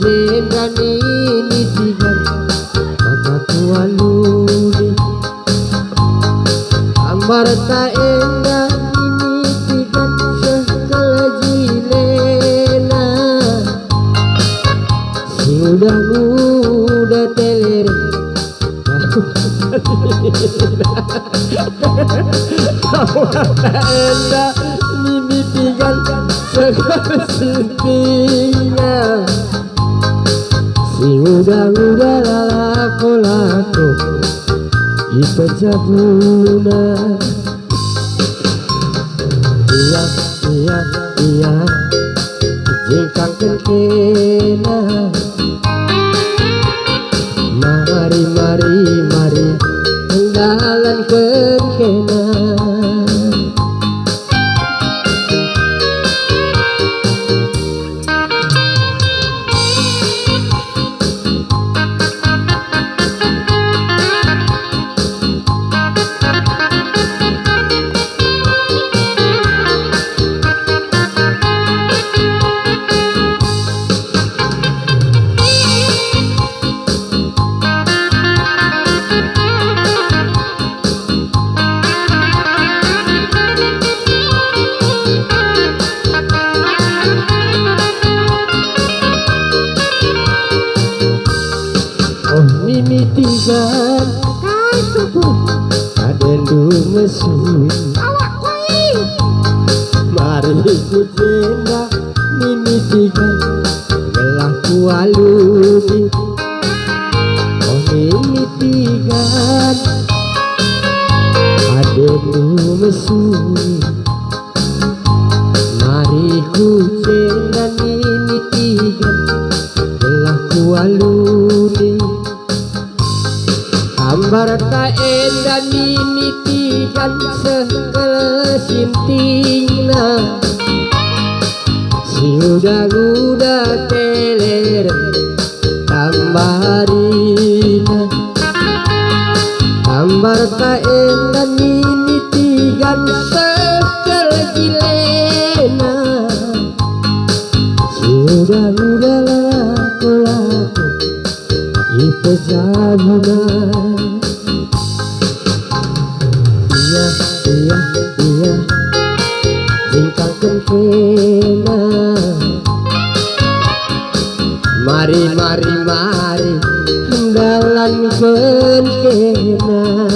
jendani nitigan mataku aluni ambar ta endah nitigan sekelajilena si muda teler endah nitigan sekelajilena si muda laku ipejabuna iya jengkang kena mari dalan kena mimitigan adendu mesui mari ku jenda mimitigan gelah ku aluni oh mimitigan adendu mesui mari ku jenda mimitigan gelah ku aluni ambar ta endah mimitigan sekelesintingna si uda teler tambarina ambar ta endah mimitigan sekelajilena si uda laku ipejabuna iya jengkang kena mari dalan kena